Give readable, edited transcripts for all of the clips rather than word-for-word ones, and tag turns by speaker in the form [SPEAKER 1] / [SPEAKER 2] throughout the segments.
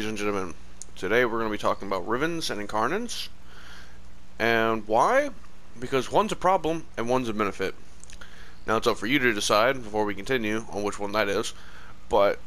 [SPEAKER 1] ladies and gentlemen. Today we're going to be talking about Rivens and Incarnons. And why? Because one's a problem and one's a benefit. Now it's up for you to decide before we continue on which one that is. But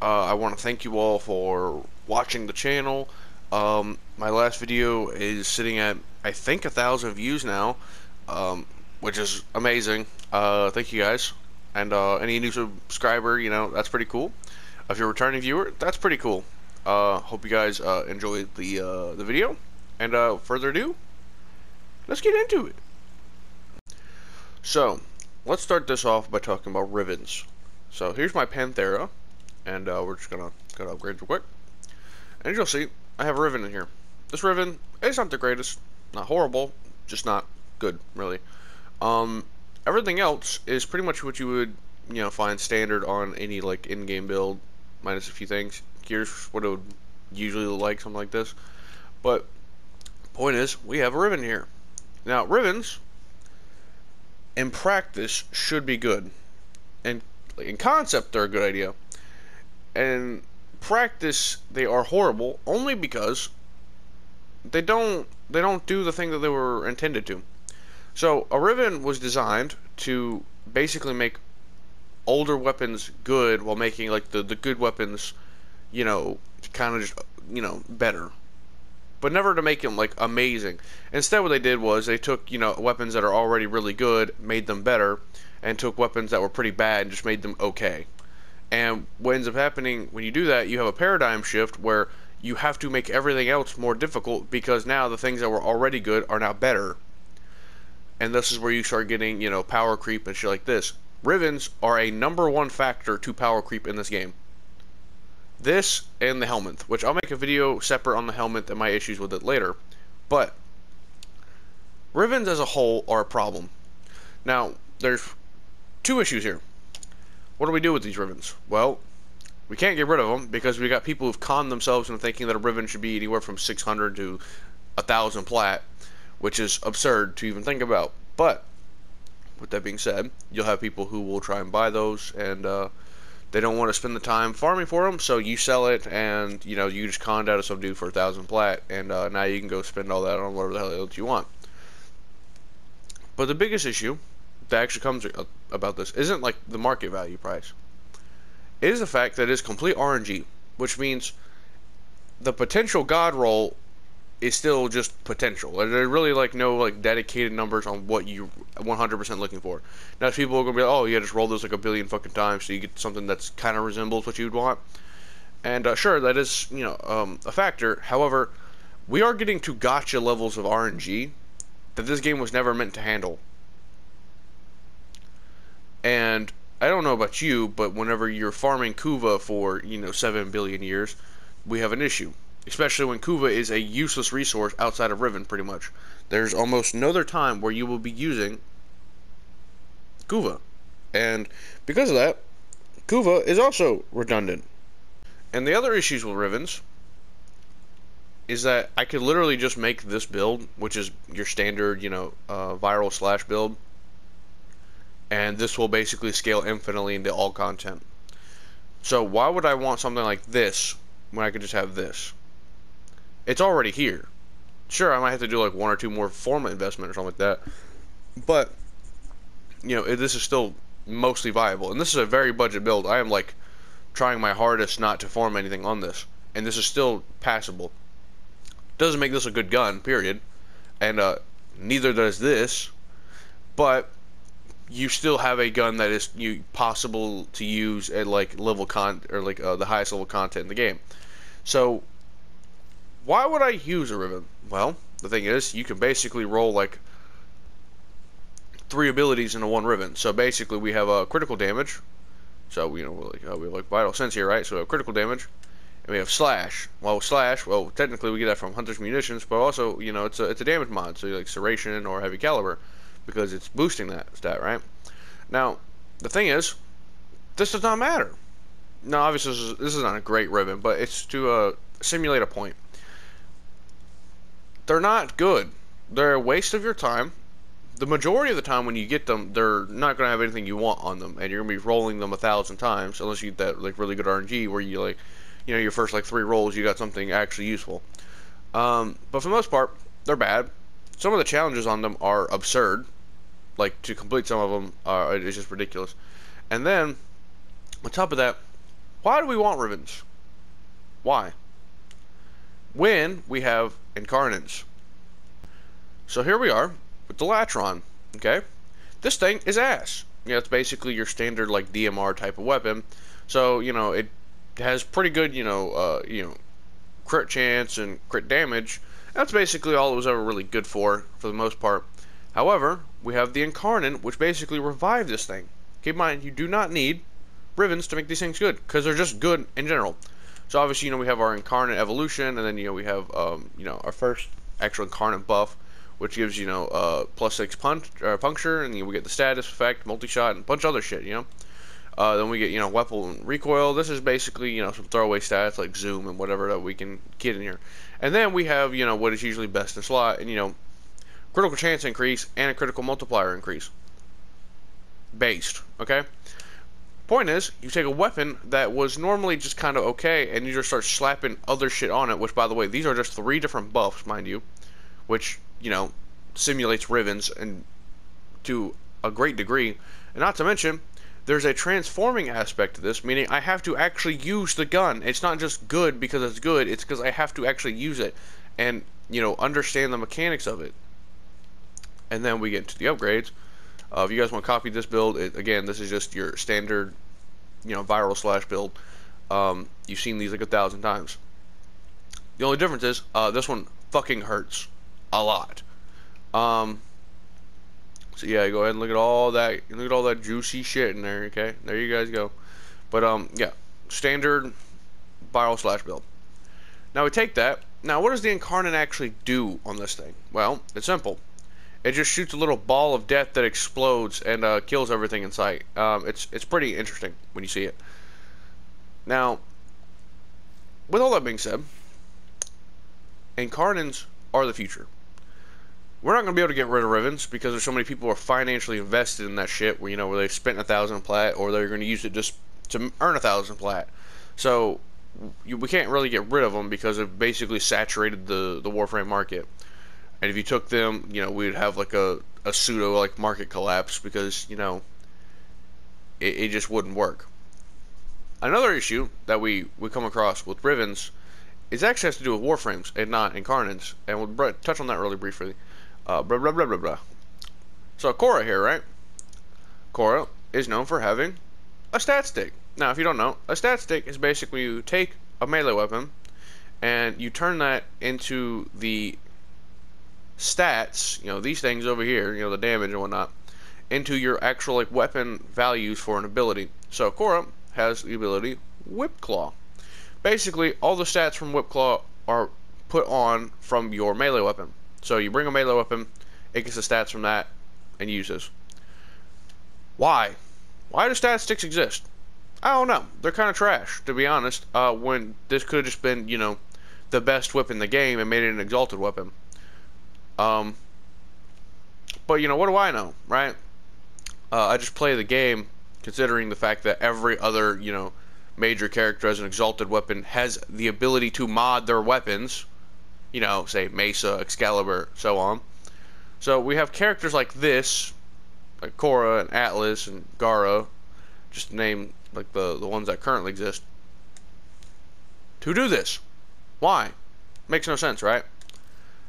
[SPEAKER 1] I want to thank you all for watching the channel. My last video is sitting at, I think, 1,000 views now, which is amazing. Thank you guys. And any new subscriber, that's pretty cool. If you're a returning viewer, that's pretty cool. Hope you guys enjoyed the video. And further ado, let's get into it. So, let's start this off by talking about Rivens. So here's my Panthera, and we're just gonna upgrade real quick. And as you'll see, I have a Riven in here. This Riven is not the greatest, not horrible, just not good, really. Everything else is pretty much what you would, find standard on any like in-game build, minus a few things. Here's what it would usually look like, something like this. But point is, we have a Riven here. Now, Rivens in practice should be good, and in concept they're a good idea. In practice, they are horrible only because they don't do the thing that they were intended to. So a Riven was designed to basically make older weapons good while making like the good weapons, kind of just better, but never to make them like amazing. Instead, what they did was they took weapons that are already really good, made them better, and took weapons that were pretty bad and just made them okay. And what ends up happening when you do that, you have a paradigm shift where you have to make everything else more difficult because now the things that were already good are now better. And this is where you start getting, power creep and shit like this. Rivens are a #1 factor to power creep in this game. This and the helmet, which I'll make a video separate on the helmet and my issues with it later. But Rivens as a whole are a problem. Now, there's two issues here. What do we do with these Rivens? Well, we can't get rid of them because we got people who've conned themselves into thinking that a Riven should be anywhere from 600 to 1,000 plat, which is absurd to even think about. But with that being said, you'll have people who will try and buy those, and they don't want to spend the time farming for them, so you sell it, and you just conned out of some dude for 1,000 plat, and now you can go spend all that on whatever the hell else you want. But the biggest issue that actually comes about this isn't like the market value price. It is the fact that it is complete RNG, which means the potential god roll is still just potential. There's really like no dedicated numbers on what you 100% looking for. Now people are gonna be like, oh yeah, just roll this like a billion fucking times so you get something that's kind of resembles what you'd want. And sure, that is a factor. However, we are getting to gotcha levels of RNG that this game was never meant to handle. And I don't know about you, but whenever you're farming Kuva for 7 billion years, we have an issue. Especially when Kuva is a useless resource outside of Riven, pretty much. There's almost no other time where you will be using Kuva. And because of that, Kuva is also redundant. And the other issues with Rivens is that I could literally just make this build, which is your standard, viral slash build. And this will basically scale infinitely into all content. So why would I want something like this when I could just have this? It's already here. Sure, I might have to do like 1 or 2 more format investment or something like that. But, this is still mostly viable. And this is a very budget build. I am like trying my hardest not to farm anything on this. And this is still passable. Doesn't make this a good gun, period. And neither does this. But you still have a gun that is possible to use at like level the highest level content in the game. So why would I use a Riven? Well, the thing is, you can basically roll like 3 abilities into 1 Riven. So basically, we have a critical damage. So we have like vital sense here, right? So we have critical damage, and we have slash. Well, slash. Well, technically we get that from Hunter's Munitions, but also it's a damage mod. So like Serration or Heavy Caliber, because it's boosting that stat, right? Now, the thing is, this does not matter. Now, obviously, this is not a great Riven, but it's to simulate a point. They're not good. They're a waste of your time. The majority of the time when you get them, they're not going to have anything you want on them, and you're going to be rolling them 1,000 times, unless you get that like really good RNG where you you know, your first like 3 rolls, you got something actually useful. But for the most part, they're bad. Some of the challenges on them are absurd. Like, to complete some of them, it's just ridiculous. And then, on top of that, why do we want Rivens? Why? When we have Incarnons. So here we are, with the Latron, okay? This thing is ass. Yeah, it's basically your standard, like, DMR type of weapon. So, you know, it has pretty good, crit chance and crit damage. That's basically all it was ever really good for the most part. However, we have the Incarnon, which basically revived this thing. Keep in mind, you do not need Rivens to make these things good, because they're just good in general. So obviously, you know, we have our Incarnate evolution, and then, you know, we have, our first actual Incarnate buff, which gives, you know, +6 puncture, and you know, we get the status effect, multi-shot, and a bunch of other shit, you know. Then we get, you know, weapon recoil. This is basically, you know, some throwaway stats like zoom and whatever that we can get in here. And then we have, you know, what is usually best in slot, and, you know, critical chance increase and a critical multiplier increase. Based, okay? Point is, you take a weapon that was normally just kind of okay, and you just start slapping other shit on it, which, by the way, these are just 3 different buffs, mind you, which, you know, simulates Rivens and to a great degree. And not to mention, there's a transforming aspect to this, meaning I have to actually use the gun. It's not just good because it's good, it's because I have to actually use it and, you know, understand the mechanics of it. And then we get into the upgrades. If you guys want to copy this build, again, this is just your standard, you know, viral slash build. You've seen these like 1,000 times. The only difference is, this one fucking hurts a lot. So yeah, go ahead and look at all that juicy shit in there. Okay, there you guys go. But yeah, standard viral slash build. Now we take that. Now what does the Incarnate actually do on this thing? Well, it's simple. It just shoots a little ball of death that explodes and kills everything in sight. It's pretty interesting when you see it. Now, with all that being said, Incarnons are the future. We're not going to be able to get rid of Rivens because there's so many people who are financially invested in that shit where, you know, where they've spent 1,000 plat or they're going to use it just to earn 1,000 plat. So we can't really get rid of them because they've basically saturated the Warframe market. And if you took them, you know, we'd have like a pseudo like market collapse because, you know, it just wouldn't work. Another issue that we come across with Rivens is actually has to do with Warframes and not Incarnons, and we'll touch on that really briefly. Blah blah blah blah blah. So Cora here, right? Cora is known for having a stat stick. Now, if you don't know, a stat stick is basically you take a melee weapon and you turn that into the stats, you know, these things over here, you know, the damage and whatnot, into your actual like weapon values for an ability. So Cora has the ability Whip Claw. Basically, all the stats from Whip Claw are put on from your melee weapon. So you bring a melee weapon, it gets the stats from that, and uses. Why? Why do stat sticks exist? I don't know. They're kind of trash, to be honest. When this could have just been, you know, the best whip in the game and made it an exalted weapon. But you know, what do I know, right? I just play the game considering the fact that every other, you know, major character as an exalted weapon has the ability to mod their weapons. You know, say Mesa, Excalibur, so on. So we have characters like this, like Cora and Atlas and Gara, just to name like the ones that currently exist, to do this. Why? Makes no sense, right?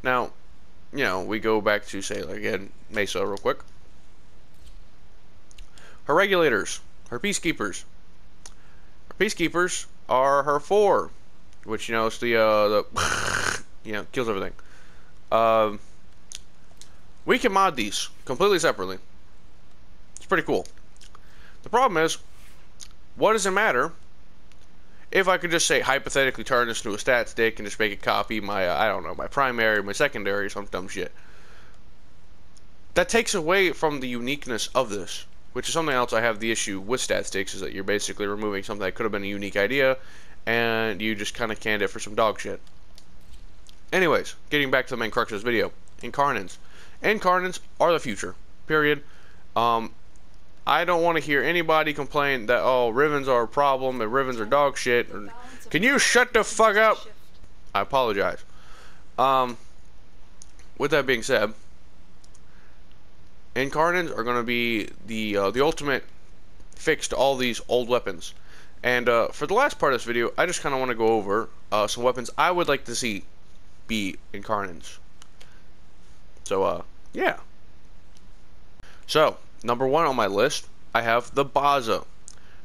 [SPEAKER 1] Now, you know, we go back to, say, like, again, Mesa real quick. Her regulators, her peacekeepers. Her peacekeepers are her 4, which, you know, it's the you know, kills everything. We can mod these completely separately. It's pretty cool. The problem is, what does it matter if I could just say hypothetically turn this into a stat stick and just make it copy my, I don't know, my primary, my secondary, or some dumb shit? That takes away from the uniqueness of this, which is something else I have the issue with stat sticks, is that you're basically removing something that could have been a unique idea, and you just kind of canned it for some dog shit. Anyways, getting back to the main crux of this video, Incarnons. Incarnons are the future, period. I don't want to hear anybody complain that, oh, Rivens are a problem and Rivens are dog shit, or Can you shut the fuck up? I apologize. With that being said, Incarnons are going to be the ultimate fix to all these old weapons. And for the last part of this video, I just kind of want to go over some weapons I would like to see be Incarnons. So, yeah. So, number one on my list, I have the Baza.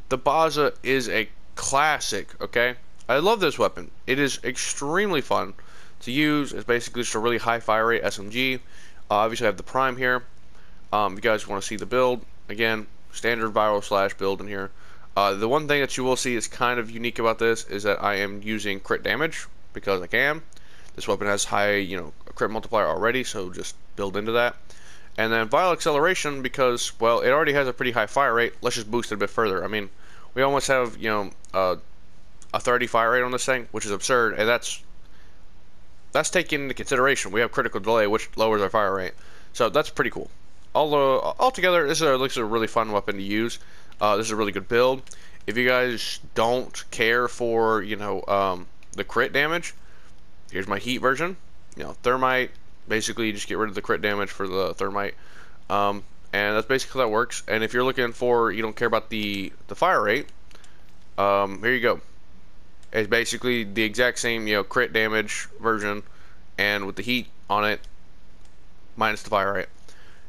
[SPEAKER 1] The Baza is a classic, okay? I love this weapon. It is extremely fun to use. It's basically just a really high fire rate SMG. Obviously, I have the Prime here. If you guys want to see the build, again, standard viral slash build in here. The one thing that you will see is kind of unique about this is that I am using crit damage because I can. This weapon has high, crit multiplier already, so just build into that. And then viral acceleration because, well, it already has a pretty high fire rate. Let's just boost it a bit further. I mean, we almost have, a 30 fire rate on this thing, which is absurd, and that's taken into consideration. We have critical delay, which lowers our fire rate, so that's pretty cool. Although altogether, this is a really fun weapon to use. This is a really good build. If you guys don't care for the crit damage, here's my heat version. Thermite. Basically, you just get rid of the crit damage for the thermite, and that's basically how that works. And if you're looking for, you don't care about the fire rate, here you go. It's basically the exact same, crit damage version, and with the heat on it, minus the fire rate.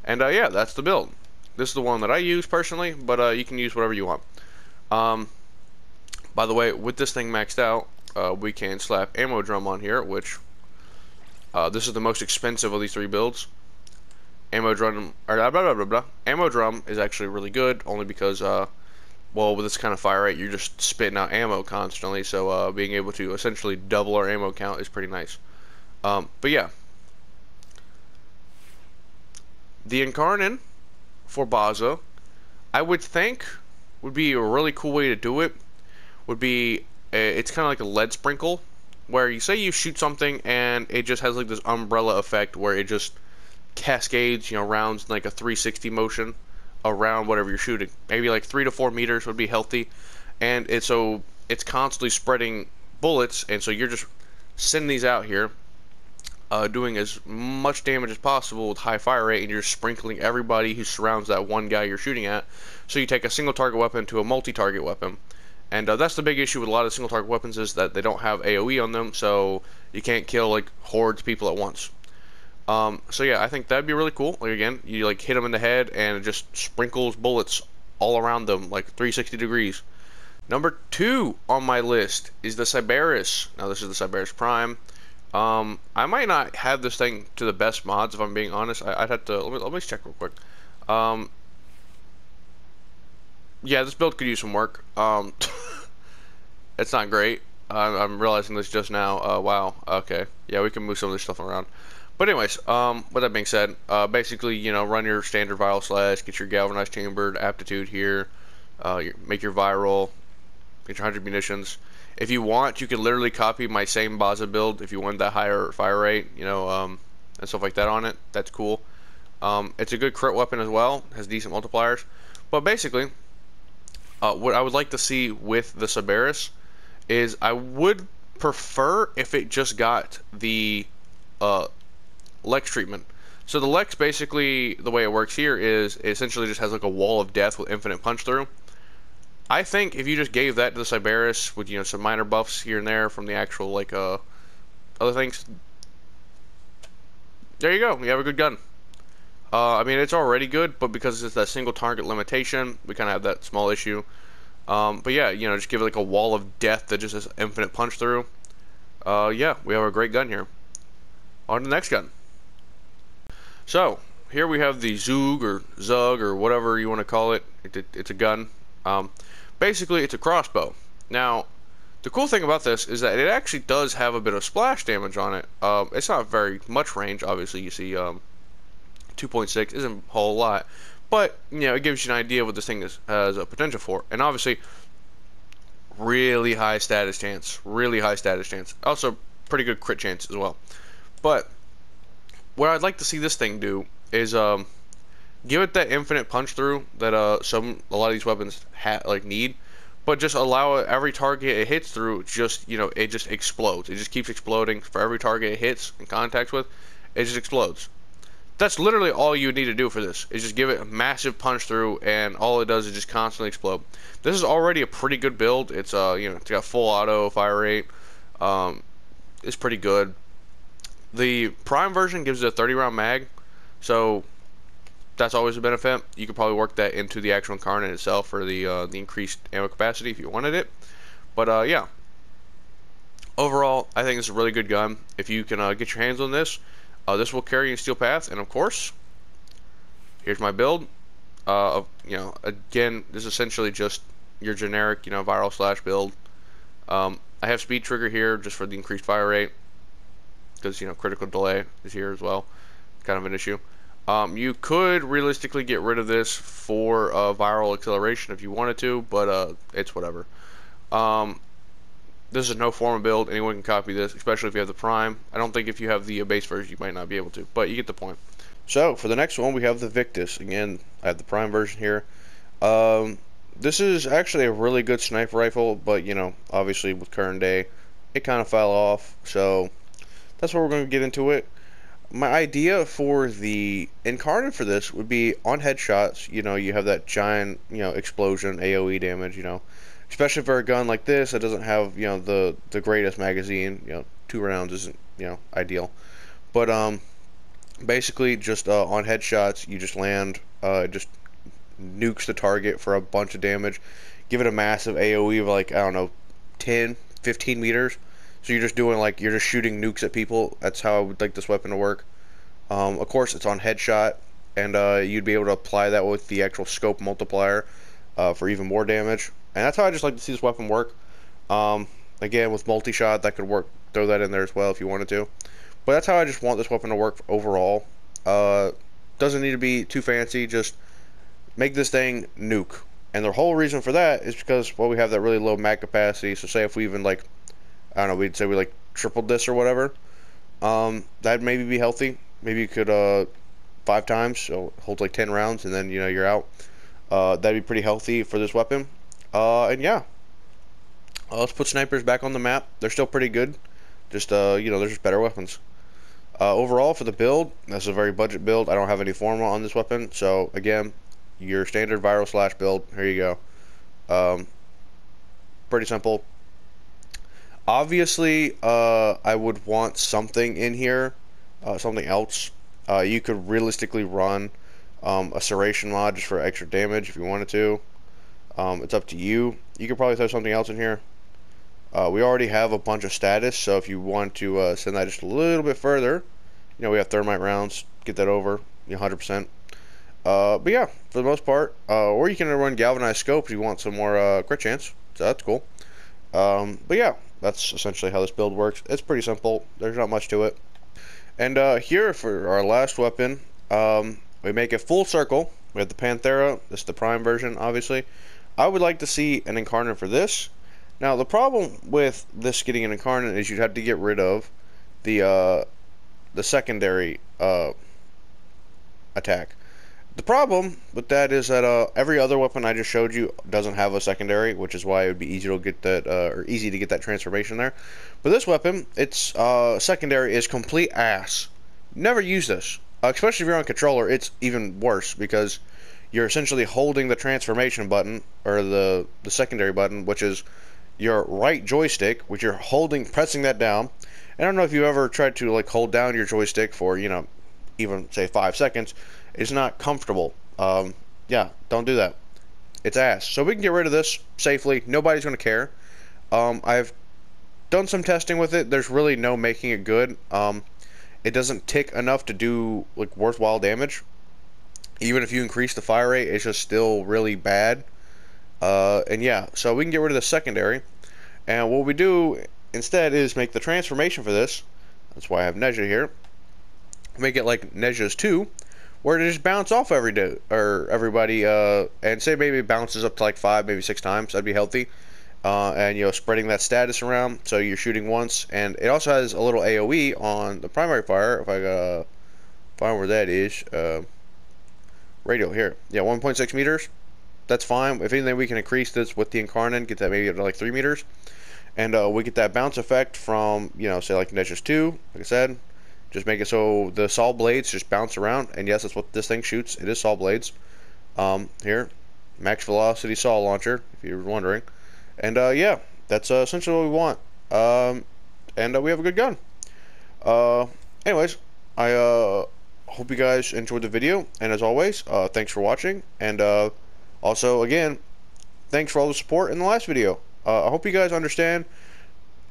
[SPEAKER 1] And yeah, that's the build. This is the one that I use personally, but you can use whatever you want. By the way, with this thing maxed out, we can slap ammo drum on here, which this is the most expensive of these three builds. Ammo drum is actually really good, only because well, with this kind of fire rate, you're just spitting out ammo constantly, so being able to essentially double our ammo count is pretty nice. But yeah, the Incarnon for Baza, I would think would be a really cool way to do it. Would be it's kind of like a lead sprinkle, where you say you shoot something and it just has like this umbrella effect where it just cascades, rounds in like a 360 motion around whatever you're shooting. Maybe like 3 to 4 meters would be healthy, and it's constantly spreading bullets, and so you're just sending these out here, doing as much damage as possible with high fire rate, and you're sprinkling everybody who surrounds that one guy you're shooting at. So you take a single target weapon to a multi-target weapon, and that's the big issue with a lot of single target weapons is that they don't have AoE on them, so you can't kill like hordes of people at once. So yeah, I think that'd be really cool. Like again, you like hit them in the head and it just sprinkles bullets all around them like 360 degrees. Number 2 on my list is the Cerberus. Now this is the Cerberus Prime. I might not have this thing to the best mods if I'm being honest. I'd have to let me check real quick. Yeah, this build could use some work. It's not great. I'm realizing this just now. Wow. Okay. Yeah, we can move some of this stuff around. But anyways, with that being said, basically, run your standard viral slash, get your galvanized chambered aptitude here, make your viral, get your 100 munitions. If you want, you can literally copy my same Baza build if you want that higher fire rate, and stuff like that on it. That's cool. It's a good crit weapon as well, has decent multipliers. But basically, what I would like to see with the Cerberus is I would prefer if it just got the Lex treatment. So the Lex, basically the way it works here is it essentially just has like a wall of death with infinite punch through. I think if you just gave that to the Cerberus with some minor buffs here and there from the actual like other things, there you go, you have a good gun. I mean, it's already good, but because it's that single target limitation, we kind of have that small issue. But yeah, just give it like a wall of death that just has infinite punch through. Yeah, we have a great gun here. On to the next gun. So, here we have the Zug or Zug or whatever you want to call it. It's a gun. Basically, it's a crossbow. Now, the cool thing about this is that it actually does have a bit of splash damage on it. It's not very much range, obviously. You see 2.6 isn't a whole lot. But, it gives you an idea of what this thing has a potential for. And obviously, really high status chance. Really high status chance. Also, pretty good crit chance as well. But what I'd like to see this thing do is give it that infinite punch through that a lot of these weapons need, but just allow it, every target it hits through, just, you know, it just explodes. It just keeps exploding. For every target it hits in contact with, it just explodes. That's literally all you need to do for this, is just give it a massive punch through, and all it does is just constantly explode. This is already a pretty good build. It's you know, it's got full auto fire rate. It's pretty good. The Prime version gives it a 30 round mag, so that's always a benefit. You could probably work that into the actual Incarnon itself for the increased ammo capacity if you wanted it. But yeah, overall, I think it's a really good gun. If you can get your hands on this, this will carry in Steel Path, and of course, here's my build. You know, again, this is essentially just your generic, you know, viral slash build. I have speed trigger here just for the increased fire rate, because, you know, critical delay is here as well. Kind of an issue. You could realistically get rid of this for viral acceleration if you wanted to, but it's whatever. This is no form of build. Anyone can copy this, especially if you have the Prime. I don't think if you have the base version, you might not be able to, but you get the point. So, for the next one, we have the Victus. Again, I have the Prime version here. This is actually a really good sniper rifle, but, you know, obviously with current day, it kind of fell off, so that's where we're going to get into it. My idea for the Incarnon for this would be on headshots, you know, you have that giant, you know, explosion, AoE damage, you know. Especially for a gun like this that doesn't have, you know, the greatest magazine, you know, 2 rounds isn't, you know, ideal. But basically just on headshots, you just land, just nukes the target for a bunch of damage. Give it a massive AoE of like, I don't know, 10, 15 meters. So you're just doing like, you're just shooting nukes at people. That's how I would like this weapon to work. Of course, it's on headshot, and you'd be able to apply that with the actual scope multiplier for even more damage. And that's how I just like to see this weapon work. Again, with multi-shot, that could work. Throw that in there as well if you wanted to. But that's how I just want this weapon to work overall. Doesn't need to be too fancy. Just make this thing nuke. And the whole reason for that is because, well, we have that really low mag capacity. So say if we even, like, I don't know, we'd say we, like, tripled this or whatever. That'd maybe be healthy. Maybe you could 5 times. So it holds like 10 rounds and then, you know, you're out. That'd be pretty healthy for this weapon. And yeah, let's put snipers back on the map. They're still pretty good. Just, you know, they're just better weapons. Overall, for the build, that's a very budget build. I don't have any forma on this weapon. So, again, your standard viral slash build. Here you go. Pretty simple. Obviously, I would want something in here. Something else. You could realistically run a serration mod just for extra damage if you wanted to. It's up to you. You could probably throw something else in here. We already have a bunch of status, so if you want to send that just a little bit further, you know, we have thermite rounds. Get that over, you know, 100%. But yeah, for the most part, or you can run galvanized scope if you want some more crit chance. So that's cool. But yeah, that's essentially how this build works. It's pretty simple. There's not much to it. And here for our last weapon, we make it full circle. We have the Panthera. This is the Prime version, obviously. I would like to see an Incarnon for this. Now, the problem with this getting an Incarnon is you'd have to get rid of the secondary attack. The problem with that is that every other weapon I just showed you doesn't have a secondary, which is why it would be easy to get that easy to get that transformation there. But this weapon, its secondary is complete ass. Never use this, especially if you're on controller. It's even worse because you're essentially holding the transformation button, or the secondary button, which is your right joystick, which you're holding, pressing that down. I don't know if you ever tried to like hold down your joystick for, you know, even say 5 seconds. It's not comfortable. Yeah, don't do that. It's ass. So we can get rid of this safely. Nobody's going to care. I've done some testing with it. There's really no making it good. It doesn't tick enough to do like worthwhile damage. Even if you increase the fire rate, it's just still really bad. And yeah, so we can get rid of the secondary. And what we do instead is make the transformation for this. That's why I have Neja here. Make it like Neja's 2, where it just bounce off every day or everybody, and say maybe it bounces up to like 5, maybe 6 times. That'd be healthy. And you know, spreading that status around, so you're shooting once, and it also has a little AOE on the primary fire. If I gotta find where that is, radial here, yeah, 1.6 meters. that's fine. If anything, we can increase this with the Incarnon, get that maybe up to like 3 meters. And we get that bounce effect from, you know, say like Nexus 2, like I said. Just make it so the saw blades just bounce around. And yes, that's what this thing shoots. It is saw blades. Here, max velocity saw launcher, if you were wondering. And yeah, that's essentially what we want. And we have a good gun. Anyways, I hope you guys enjoyed the video. And as always, thanks for watching. And also, again, thanks for all the support in the last video. I hope you guys understand.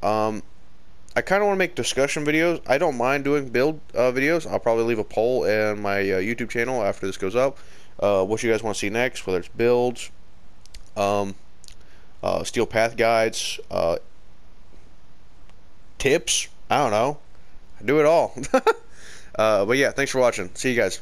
[SPEAKER 1] I kind of want to make discussion videos. I don't mind doing build videos. I'll probably leave a poll in my YouTube channel after this goes up. What you guys want to see next, whether it's builds, steel path guides, tips. I don't know. I do it all. But yeah, thanks for watching. See you guys.